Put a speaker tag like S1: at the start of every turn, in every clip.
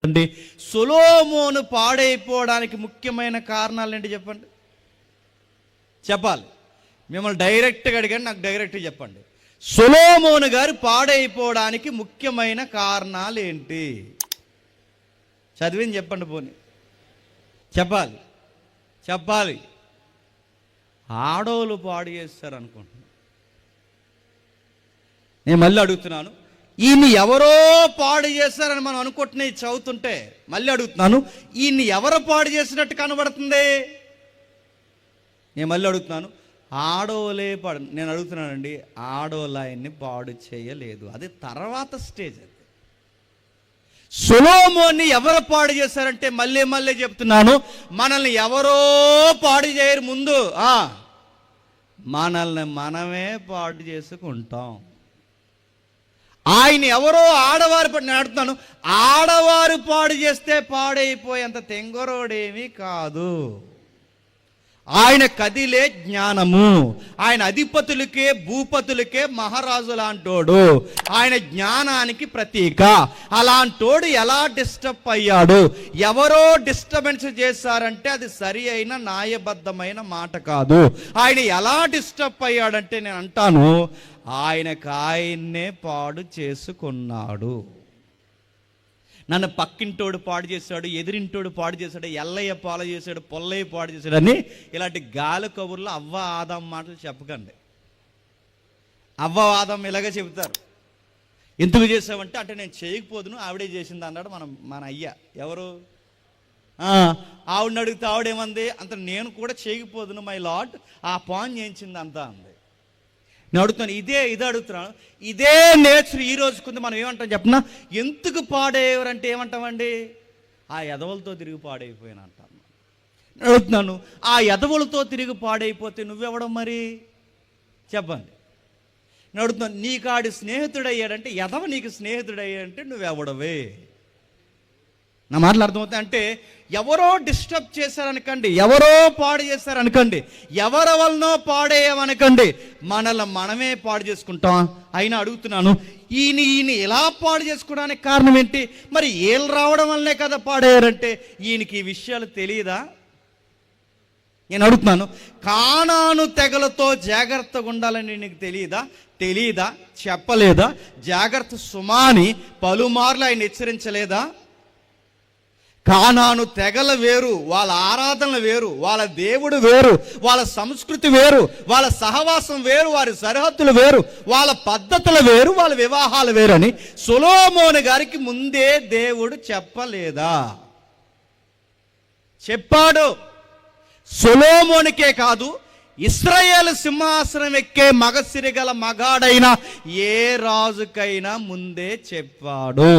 S1: అండి. సొలొమోను పాడైపోవడానికి ముఖ్యమైన కారణాలు ఏంటి చెప్పండి? చెప్పాలి. మిమ్మల్ని డైరెక్ట్గా అడిగాను, నాకు డైరెక్ట్గా చెప్పండి. సొలొమోను గారు పాడైపోవడానికి ముఖ్యమైన కారణాలు ఏంటి? చదివింది చెప్పండి. పోనీ చెప్పాలి. చెప్పాలి. ఆడోళ్ళు పాడు చేస్తారు అనుకుంటున్నాను. నేను మళ్ళీ అడుగుతున్నాను, ఈయన్ని ఎవరో పాడు చేస్తారని మనం అనుకుంటున్నాయి చదువుతుంటే. మళ్ళీ అడుగుతున్నాను, ఈయన్ని ఎవరో పాడు చేసినట్టు కనబడుతుంది? నేను మళ్ళీ అడుగుతున్నాను, ఆడోలే పాడు. నేను అడుగుతున్నానండి, ఆడోళ్ళు ఆయన్ని పాడు చేయలేదు. అది తర్వాత స్టేజ్. అది సొలొమోన్ని ఎవరు పాడు చేశారంటే మళ్ళీ మళ్ళీ చెప్తున్నాను, మనల్ని ఎవరో పాడు చేయరు. ముందు మనల్ని మనమే పాడు చేసుకుంటాం. ఆయన ఎవరో ఆడవారు నేను అడుగుతున్నాను, ఆడవారు పాడు చేస్తే పాడైపోయేంత తెంగరోడేమీ కాదు. ఆయన కదిలే జ్ఞానము, ఆయన అధిపతులకే భూపతులకే మహారాజు లాంటోడు, ఆయన జ్ఞానానికి ప్రతీక. అలాంటోడు ఎలా డిస్టర్బ్ అయ్యాడు? ఎవరో డిస్టర్బెన్స్ చేశారంటే అది సరి అయిన న్యాయబద్ధమైన మాట కాదు. ఆయన ఎలా డిస్టర్బ్ అయ్యాడంటే నేను అంటాను, ఆయన్నే పాడు చేసుకున్నాడు. నన్ను పక్కింటోడు పాడు చేశాడు, ఎదిరింటోడు పాడు చేశాడు, ఎల్లయ్య పాడు చేశాడు, పొల్లయ్య పాడు చేశాడు అని ఇలాంటి గాలి కబుర్లు అవ్వ ఆదం మాటలు చెప్పకండి. అవ్వ ఆదం ఇలాగే చెబుతారు. ఎందుకు చేసావంటే అంటే నేను చేయకపోదును, ఆవిడే చేసింది అన్నాడు మన అయ్య. ఎవరు? ఆవిడని అడిగితే ఆవిడేమంది? అంత నేను కూడా చేయకపోదును మై లార్డ్, ఆ పాన్ చేయించింది అంతా అంది. నేను అడుగుతున్నాను, ఇది అడుగుతున్నాను, ఇదే నేచర్ ఈ రోజు కొంత మనం ఏమంటాం చెప్పినా, ఎందుకు పాడేవారంటే ఏమంటామండి? ఆ ఎదవలతో తిరిగి పాడైపోయాను అంటాను. నేను అడుగుతున్నాను, ఆ ఎదవలతో తిరిగి పాడైపోతే నువ్వెవడం మరి చెప్పండి? నేను అడుగుతున్నాను, నీకు ఆడి స్నేహితుడయ్యాడంటే, ఎదవ నీకు స్నేహితుడయ్యాడంటే నువ్వెవడవే? నా మాటలు అర్థమవుతాయి. అంటే ఎవరో డిస్టర్బ్ చేశారనకండి, ఎవరో పాడు చేశారనకండి, ఎవరి వలనో పాడేయమనకండి, మనల్ని మనమే పాడు చేసుకుంటాం. అయినా అడుగుతున్నాను, ఈయన ఎలా పాడు చేసుకోవడానికి కారణం ఏంటి? మరి ఏళ్ళు రావడం వల్లనే కదా పాడేయారంటే ఈయనకి ఈ విషయాలు తెలియదా? నేను అడుగుతున్నాను, కానాను తెగలతో జాగ్రత్తగా ఉండాలని నీకు తెలీదా? చెప్పలేదా? జాగ్రత్త సుమాని పలుమార్లు ఆయన హెచ్చరించలేదా? కానాను తెగల వేరు, వాళ్ళ ఆరాధనలు వేరు, వాళ్ళ దేవుడు వేరు, వాళ్ళ సంస్కృతి వేరు, వాళ్ళ సహవాసం వేరు, వారి సరిహద్దులు వేరు, వాళ్ళ పద్ధతులు వేరు, వాళ్ళ వివాహాలు వేరు అని సొలొమోను గారికి ముందే దేవుడు చెప్పలేదా? చెప్పాడు. సొలొమోనుకే కాదు, ఇశ్రాయేలు సింహాసనం ఎక్కే మగసిరిగల మగాడైన ఏ రాజుకైనా ముందే చెప్పాడు.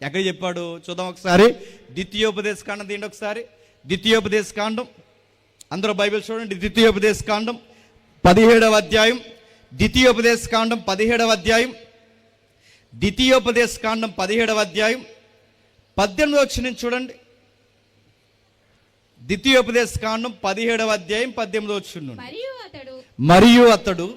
S1: ఎక్కడ చెప్పాడు చూద్దాం ఒకసారి. ద్వితీయోపదేశకాండం తీయండి ఒకసారి. ద్వితీయోపదేశకాండం, అందరూ బైబిల్ చూడండి. ద్వితీయోపదేశకాండం 17వ అధ్యాయం. ద్వితీయోపదేశకాండం 17వ అధ్యాయం. ద్వితీయోపదేశకాండం 17వ అధ్యాయం 18వ వచనం చూడండి. ద్వితీయోపదేశకాండం 17వ అధ్యాయం 18వ వచనం. మరియు అతడు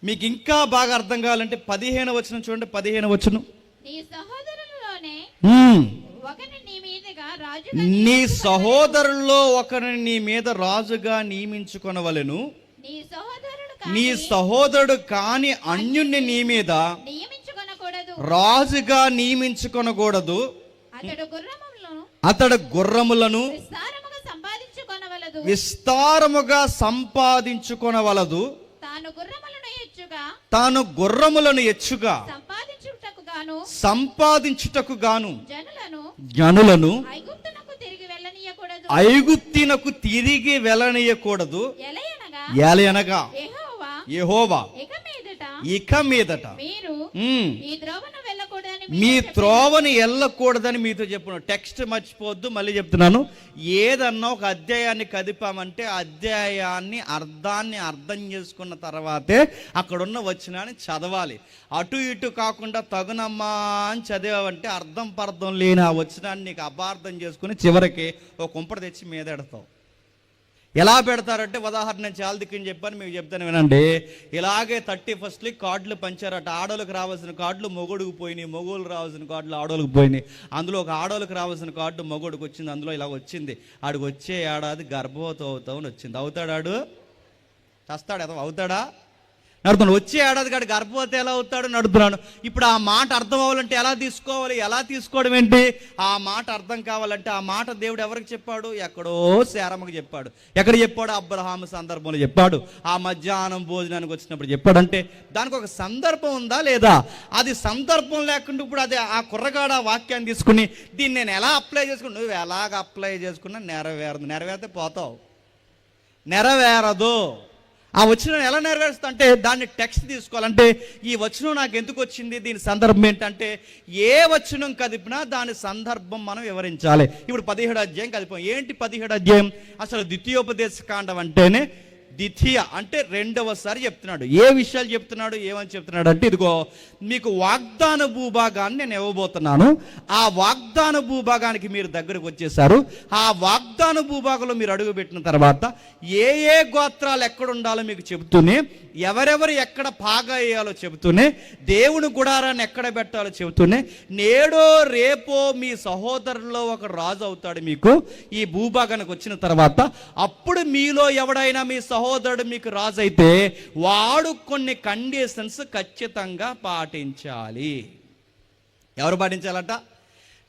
S1: మీకు ఇంకా బాగా అర్థం కావాలంటే 15వ వచనం చూడండి. 15వ వచనం, నీ సహోదరుల్లో ఒకరిని నీ మీద రాజుగా నియమించుకొనవలెను. నీ సహోదరుడు కాని అన్యుణ్ణి నీ మీద రాజుగా నియమించుకొనకూడదు. అతడు గుర్రములను విస్తారముగా సంపాదించుకొనవలదు. తాను గుర్రములను ఎచ్చుగా సంపాదించుటకు గాను జనులను ఐగుప్తునకు తిరిగి వెళ్ళనీయకూడదు. ఎలయనగా యెహోవా ఇక మీదట మీ త్రోవను వెళ్ళకూడదని మీతో చెప్పను. టెక్స్ట్ మర్చిపోవద్దు, మళ్ళీ చెప్తున్నాను. ఏదన్నా ఒక అధ్యాయాన్ని కదిపామంటే అధ్యాయాన్ని అర్థాన్ని అర్థం చేసుకున్న తర్వాతే అక్కడున్న వచనాన్ని చదవాలి. అటు ఇటు కాకుండా తగునమ్మా అని చదివావంటే అర్థం పర్థం లేని ఆ వచనాన్ని నీకు అపార్థం చేసుకుని చివరికి ఒక కుంపట తెచ్చి మీద ఎడతావు. ఎలా పెడతారంటే, ఉదాహరణ నేను చాలా దిక్కుని చెప్పాను, మీకు చెప్తాను వినండి. ఇలాగే 31st కార్డులు పంచారట. ఆడోళ్ళకి రావాల్సిన కార్డులు మొగుడుకు పోయినాయి, మొగుళ్ళు రావాల్సిన కార్డులు ఆడోళ్ళకి పోయినాయి. అందులో ఒక ఆడోళ్ళకి రావాల్సిన కార్డు మొగుడికి వచ్చింది. అందులో ఇలా వచ్చింది, ఆడికి వచ్చే ఏడాది గర్భవతి అవుతామని వచ్చింది. అవుతాడు ఆడు? చస్తాడు ఎదో అవుతాడా? నడుతున్నాను. వచ్చే ఏడాది కాడు గర్భవతి ఎలా అవుతాడు నడుతున్నాను. ఇప్పుడు ఆ మాట అర్థం అవ్వాలంటే ఎలా తీసుకోవాలి? ఎలా తీసుకోవడం ఏంటి? ఆ మాట అర్థం కావాలంటే ఆ మాట దేవుడు ఎవరికి చెప్పాడు? ఎక్కడో శారమ్మకు చెప్పాడు. ఎక్కడ చెప్పాడు? అబ్రహాము సందర్భంలో చెప్పాడు. ఆ మధ్యాహ్నం భోజనానికి వచ్చినప్పుడు చెప్పాడంటే దానికి ఒక సందర్భం ఉందా లేదా? అది సందర్భం లేకుండా ఇప్పుడు అది ఆ కుర్రగాడు ఆ వాక్యాన్ని తీసుకుని దీన్ని నేను ఎలా అప్లై చేసుకుని, నువ్వు ఎలాగ అప్లై చేసుకున్నా నెరవేరదు. నెరవేరితే పోతావు, నెరవేరదు. ఆ వచనం ఎలా నెరవేరుస్తా అంటే దాన్ని టెక్స్ట్ తీసుకోవాలంటే ఈ వచనం నాకు ఎందుకు వచ్చింది, దీని సందర్భం ఏంటంటే ఏ వచనం కదిపినా దాని సందర్భం మనం వివరించాలి. ఇప్పుడు 17వ అధ్యాయం కదిపాం. ఏంటి 17వ అధ్యాయం? అసలు ద్వితీయోపదేశ కాండం అంటేనే ద్వితీయ అంటే రెండవసారి చెప్తున్నాడు. ఏ విషయాలు చెప్తున్నాడు, ఏమని చెప్తున్నాడు అంటే, ఇదిగో మీకు వాగ్దాన భూభాగాన్ని నేను ఇవ్వబోతున్నాను. ఆ వాగ్దాన భూభాగానికి మీరు దగ్గరకు వచ్చేసారు. ఆ వాగ్దాన భూభాగంలో మీరు అడుగు పెట్టిన తర్వాత ఏ ఏ గోత్రాలు ఎక్కడ ఉండాలో మీకు చెబుతూనే, ఎవరెవరు ఎక్కడ పాగా వేయాలో చెబుతూనే, దేవుని గుడారాన్ని ఎక్కడ పెట్టాలో చెబుతూనే, నేడో రేపో మీ సహోదరుల్లో ఒక రాజు అవుతాడు మీకు ఈ భూభాగానికి వచ్చిన తర్వాత. అప్పుడు మీలో ఎవడైనా మీ సహోదరుడు మీకు రాజు అయితే వాడు కొన్ని కండిషన్స్ ఖచ్చితంగా పాటించాలి. ఎవరు పాటించాలట?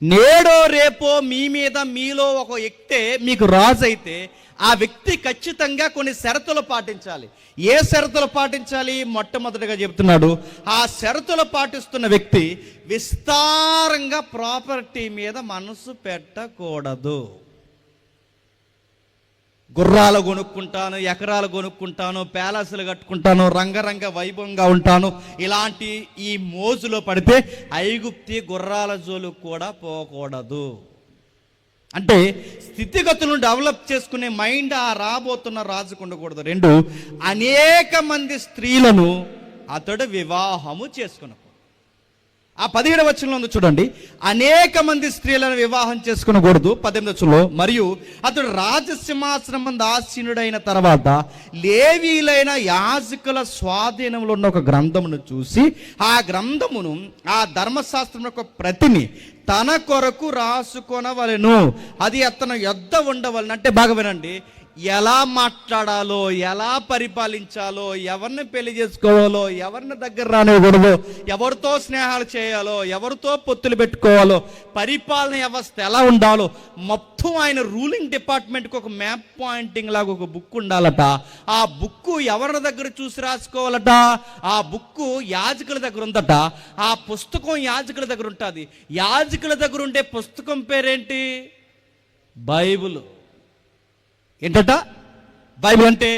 S1: నేడో రేపో మీ మీద మీలో ఒక వ్యక్తే మీకు రాజు అయితే ఆ వ్యక్తి ఖచ్చితంగా కొన్ని షరతులు పాటించాలి. ఏ షరతులు పాటించాలి? మొట్టమొదటిగా చెప్తున్నాడు, ఆ షరతులు పాటిస్తున్న వ్యక్తి విస్తారంగా ప్రాపర్టీ మీద మనసు పెట్టకూడదు. గుర్రాలు కొనుక్కుంటాను, ఎకరాలు కొనుక్కుంటాను, ప్యాలెస్లు కట్టుకుంటాను, రంగరంగ వైభవంగా ఉంటాను, ఇలాంటి ఈ మోజులో పడితే ఐగుప్తి గుర్రాల జోలుకు కూడా పోకూడదు. అంటే స్థితిగతులను డెవలప్ చేసుకునే మైండ్ ఆ రాబోతున్న రాజుకు ఉండకూడదు. 2, అనేక మంది స్త్రీలను అతడు వివాహము చేసుకున్నాడు. ఆ 17వ వచనంలో ఉంది చూడండి, అనేక మంది స్త్రీలను వివాహం చేసుకునకూడదు. 18వ వచనంలో, మరియు అతడు రాజసింహాసనం మందు ఆసీనుడైన తర్వాత లేవీలైన యాజకుల స్వాధీనంలో ఉన్న ఒక గ్రంథమును చూసి ఆ గ్రంథమును ఆ ధర్మశాస్త్రం యొక్క ప్రతిని తన కొరకు రాసుకొనవలెను. అది అతను యొద్ద ఉండవలను. అంటే బాగా వినండి, ఎలా మాట్లాడాలో, ఎలా పరిపాలించాలో, ఎవరిని పెళ్లి చేసుకోవాలో, ఎవరిని దగ్గర రానివ్వకూడదో, ఎవరితో స్నేహాలు చేయాలో, ఎవరితో పొత్తులు పెట్టుకోవాలో, పరిపాలన వ్యవస్థ ఎలా ఉండాలో మొత్తం ఆయన రూలింగ్ డిపార్ట్మెంట్కి ఒక మ్యాప్ పాయింటింగ్ లాగా ఒక బుక్ ఉండాలట. ఆ బుక్ ఎవరి దగ్గర చూసి రాసుకోవాలట? ఆ బుక్ యాజకుల దగ్గర ఉందట. ఆ పుస్తకం యాజకుల దగ్గర ఉంటుంది. యాజకుల దగ్గర ఉండే పుస్తకం పేరేంటి? బైబిల్. ఏంటట? బైబిల్ అంటే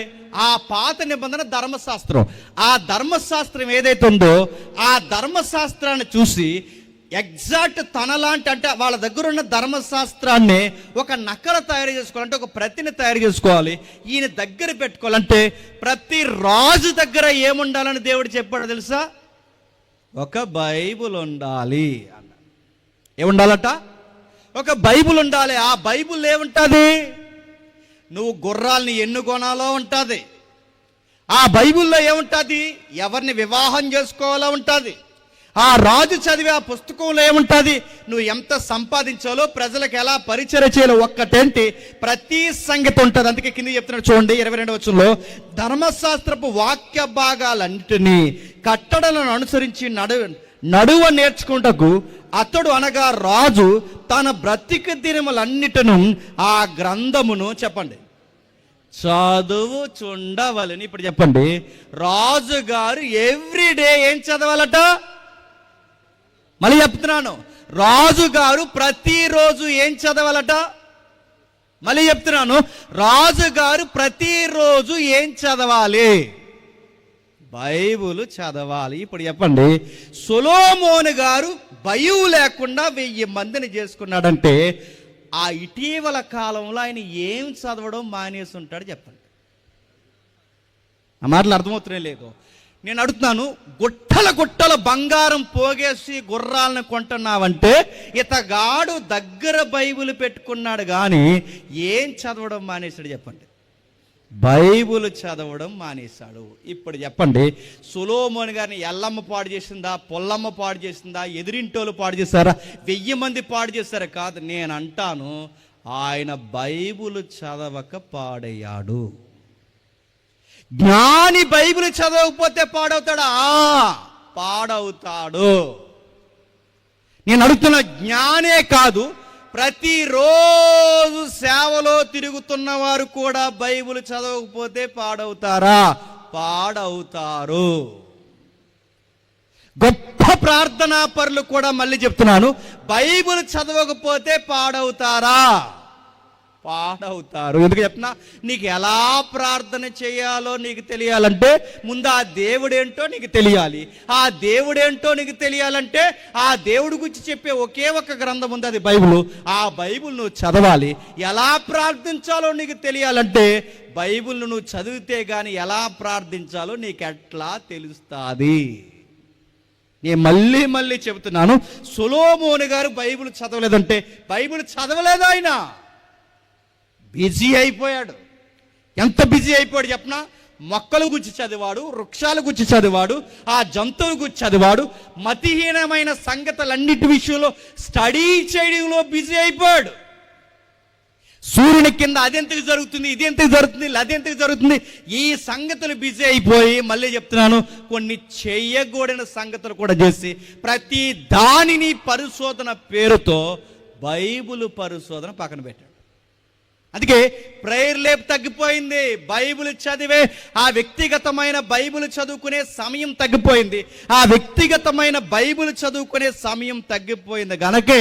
S1: ఆ పాత నిబంధన ధర్మశాస్త్రం. ఆ ధర్మశాస్త్రం ఏదైతే ఉందో ఆ ధర్మశాస్త్రాన్ని చూసి ఎగ్జాక్ట్ తనలాంటి, అంటే వాళ్ళ దగ్గర ఉన్న ధర్మశాస్త్రాన్ని ఒక నకల తయారు చేసుకోవాలంటే, ఒక ప్రతిని తయారు చేసుకోవాలి, ఈయన దగ్గర పెట్టుకోవాలంటే ప్రతి రాజు దగ్గర ఏముండాలని దేవుడు చెప్పాడు తెలుసా? ఒక బైబిల్ ఉండాలి అన్న. ఏముండాలట? ఒక బైబిల్ ఉండాలి. ఆ బైబిల్ ఏముంటుంది? నువ్వు గుర్రాలని ఎన్ని కొనాలో ఉంటుంది. ఆ బైబిల్లో ఏముంటుంది? ఎవరిని వివాహం చేసుకోవాలో ఉంటుంది. ఆ రాజు చదివే ఆ పుస్తకంలో ఏముంటుంది? నువ్వు ఎంత సంపాదించాలో, ప్రజలకు ఎలా పరిచయం చేయాలో ఒక్కటేంటి ప్రతి సంగతి ఉంటుంది. అందుకే కింద చెప్తున్నాడు చూడండి 22వ వచనంలో, ధర్మశాస్త్రపు వాక్య భాగాలన్నిటినీ కట్టడలను అనుసరించి నడువ నేర్చుకుంటకు అతడు అనగా రాజు తన బ్రతిక దినములన్నిటను ఆ గ్రంథమును చెప్పండి చదువు చుండవలని. ఇప్పుడు చెప్పండి, రాజుగారు ఎవ్రీడే ఏం చదవాలట? మళ్ళీ చెప్తున్నాను, రాజుగారు ప్రతిరోజు ఏం చదవాలట? మళ్ళీ చెప్తున్నాను, రాజుగారు ప్రతిరోజు ఏం చదవాలి? బైబుల్ చదవాలి. ఇప్పుడు చెప్పండి, సొలొమోను గారు భయం లేకుండా 1000 మందిని చేసుకున్నాడంటే ఆ ఇటీవల కాలంలో ఆయన ఏం చదవడం మానేసి ఉంటాడు చెప్పండి. ఆ మాటలు అర్థమవుతున్నాయి లేదు? నేను అడుగుతున్నాను, గుట్టల బంగారం పోగేసి గుర్రాలను కొంటున్నావంటే ఇతగాడు దగ్గర బైబిల్ పెట్టుకున్నాడు కానీ ఏం చదవడం మానేసాడు చెప్పండి. బైబుల్ చదవడం మానేశాడు. ఇప్పుడు చెప్పండి, సొలొమోను గారిని ఎల్లమ్మ పాడు చేసిందా, పొల్లమ్మ పాడు చేసిందా, ఎదిరింటోళ్ళు పాడు చేశారా, 1000 మంది పాడు చేశారా? కాదు, నేను అంటాను ఆయన బైబుల్ చదవక పాడయ్యాడు. జ్ఞాని బైబిల్ చదవకపోతే పాడవుతాడా? పాడవుతాడు. నేను అడుగుతున్న, జ్ఞానే కాదు, ప్రతిరోజు సేవలో తిరుగుతున్న వారు కూడా బైబిల్ చదవకపోతే పాడవుతారా? పాడవుతారు. గొప్ప ప్రార్థనా పరులు కూడా మళ్ళీ చెప్తున్నాను, బైబిల్ చదవకపోతే పాడవుతారా? పాడవుతారు. ఎందుకు చెప్తున్నా? నీకు ఎలా ప్రార్థన చేయాలో నీకు తెలియాలంటే ముందు ఆ దేవుడేంటో నీకు తెలియాలి. ఆ దేవుడేంటో నీకు తెలియాలంటే ఆ దేవుడి గురించి చెప్పే ఒకే ఒక గ్రంథం ఉంది, అది బైబిల్. ఆ బైబిల్ నువ్వు చదవాలి. ఎలా ప్రార్థించాలో నీకు తెలియాలంటే బైబిల్ను నువ్వు చదివితే కానీ ఎలా ప్రార్థించాలో నీకు ఎట్లా తెలుస్తుంది. నేను మళ్ళీ మళ్ళీ చెబుతున్నాను, సొలొమోను గారు బైబిల్ చదవలేదంటే బైబిల్ చదవలేదు, ఆయన బిజీ అయిపోయాడు. ఎంత బిజీ అయిపోయాడు చెప్పనా? మొక్కల గురించి చదివాడు, వృక్షాల గురించి చదివాడు, ఆ జంతువుల గురించి చదివాడు, మతిహీనమైన సంగతులన్నిటి విషయంలో స్టడీ చేయడంలో బిజీ అయిపోయాడు. సూర్యుని కింద అదెంతకు జరుగుతుంది, ఇది ఎంతకు జరుగుతుంది, అదెంతకు జరుగుతుంది, ఈ సంగతులు బిజీ అయిపోయి మళ్ళీ చెప్తున్నాను, కొన్ని చేయకూడని సంగతులు కూడా చేసి ప్రతి దానిని పరిశోధన పేరుతో బైబిల్ పరిశోధన పక్కన పెట్టాడు. అందుకే ప్రేయర్ లైఫ్ తగ్గిపోయింది. బైబిల్ చదివే ఆ వ్యక్తిగతమైన బైబిల్ చదువుకునే సమయం తగ్గిపోయింది. ఆ వ్యక్తిగతమైన బైబిల్ చదువుకునే సమయం తగ్గిపోయింది గనకే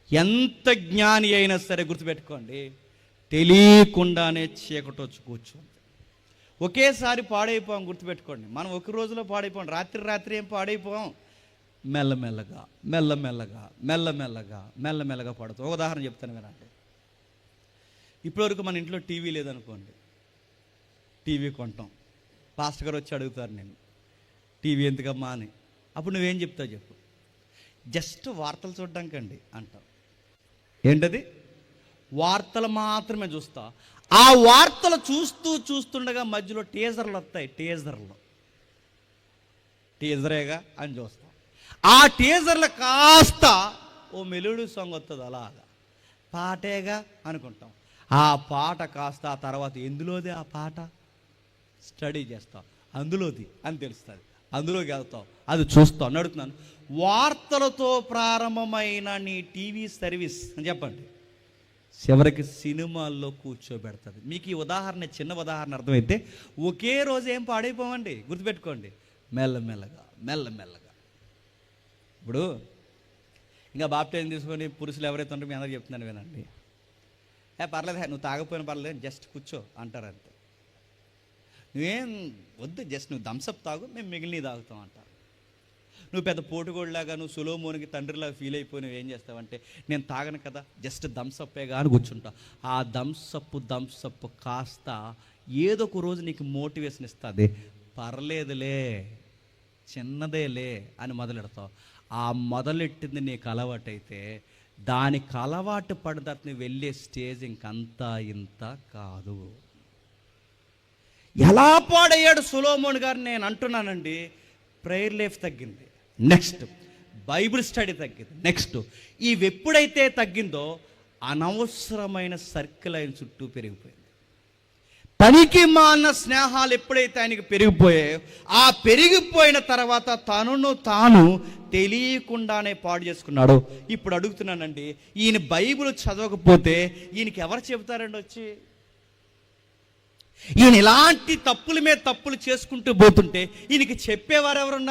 S1: ఎంత జ్ఞాని అయినా సరే గుర్తుపెట్టుకోండి, తెలియకుండానే చీకటి వచ్చి కూర్చోండి. ఒకేసారి పాడైపోయాం, గుర్తుపెట్టుకోండి. మనం ఒక రోజులో పాడైపోయాం, రాత్రి ఏం పాడైపోయాం. మెల్లమెల్లగా మెల్లమెల్లగా మెల్లమెల్లగా మెల్లమెల్లగా పడుతుంది. ఒక ఉదాహరణ చెప్తాను వినండి. ఇప్పటివరకు మన ఇంట్లో టీవీ లేదనుకోండి, టీవీ కొంటాం. పాస్టర్ గారు వచ్చి అడుగుతారు, నేను టీవీ ఎందుకమ్మా అని. అప్పుడు నువ్వేం చెప్తావు చెప్పు? జస్ట్ వార్తలు చూడడానికండి అంటావు. ఏంటది? వార్తలు మాత్రమే చూస్తా. ఆ వార్తలు చూస్తుండగా మధ్యలో టీజర్లు వస్తాయి. టీజరేగా అని చూస్తాం. ఆ టీజర్లు కాస్త ఓ మెలోడీ సాంగ్ వస్తుంది, అలాగా పాటేగా అనుకుంటాం. ఆ పాట కాస్త ఆ తర్వాత ఎందులోది ఆ పాట స్టడీ చేస్తాం, అందులోది అని తెలుస్తుంది, అందులోకి వెళ్తాం, అది చూస్తాం. అడుగుతున్నాను, వార్తలతో ప్రారంభమైన నీ టీవీ సర్వీస్ అని చెప్పండి చివరికి సినిమాల్లో కూర్చోబెడుతుంది. మీకు ఈ ఉదాహరణ, చిన్న ఉదాహరణ అర్థమైతే ఒకే రోజు ఏం పాడైపోవండి, గుర్తుపెట్టుకోండి. మెల్లమెల్లగా మెల్లమెల్లగా. ఇప్పుడు ఇంకా బాప్టిజం తీసుకొని పురుషులు ఎవరైతే ఉంటారో మీ అందరూ చెప్తున్నాను వినండి, పర్లేదు, నువ్వు తాగపోయినా పర్లేదు, జస్ట్ కూర్చో అంటారు. అంతే, నువ్వేం వద్దు, జస్ట్ నువ్వు థమ్సప్ తాగు, మేము మిగిలినవి తాగుతాం అంటారు. నువ్వు పెద్ద పోటుగోళ్ళలాగా, నువ్వు సొలొమోనుకి తండ్రిలాగా ఫీల్ అయిపోయి నువ్వు ఏం చేస్తావంటే, నేను తాగను కదా, జస్ట్ థమ్సప్పేగా అని కూర్చుంటా. ఆ థమ్సప్ కాస్త ఏదో ఒక రోజు నీకు మోటివేషన్ ఇస్తుంది. పర్లేదులే, చిన్నదేలే అని మొదలెడతావు. ఆ మొదలెట్టింది నీకు అలవాటైతే దానికి అలవాటు పడితే వెళ్ళే స్టేజ్ ఇంకంతా ఇంత కాదు. ఎలా పాడయ్యాడు సొలొమోను గారు నేను అంటున్నానండి. ప్రేయర్ లైఫ్ తగ్గింది, నెక్స్ట్ బైబిల్ స్టడీ తగ్గింది, నెక్స్ట్ ఇవి ఎప్పుడైతే తగ్గిందో అనవసరమైన సర్కిల్ ఆయన చుట్టూ పెరిగిపోయింది. పనికి మాలిన స్నేహాలు ఎప్పుడైతే ఆయనకి పెరిగిపోయాయో, ఆ పెరిగిపోయిన తర్వాత తనను తాను తెలియకుండానే పాడు చేసుకున్నాడు. ఇప్పుడు అడుగుతున్నానండి, ఈయన బైబిల్ చదవకపోతే ఈయనకి ఎవరు చెబుతారండి వచ్చి? ఈయన ఇలాంటి తప్పుల మీద తప్పులు చేసుకుంటూ పోతుంటే ఈయనకి చెప్పేవారు ఎవరున్నారు?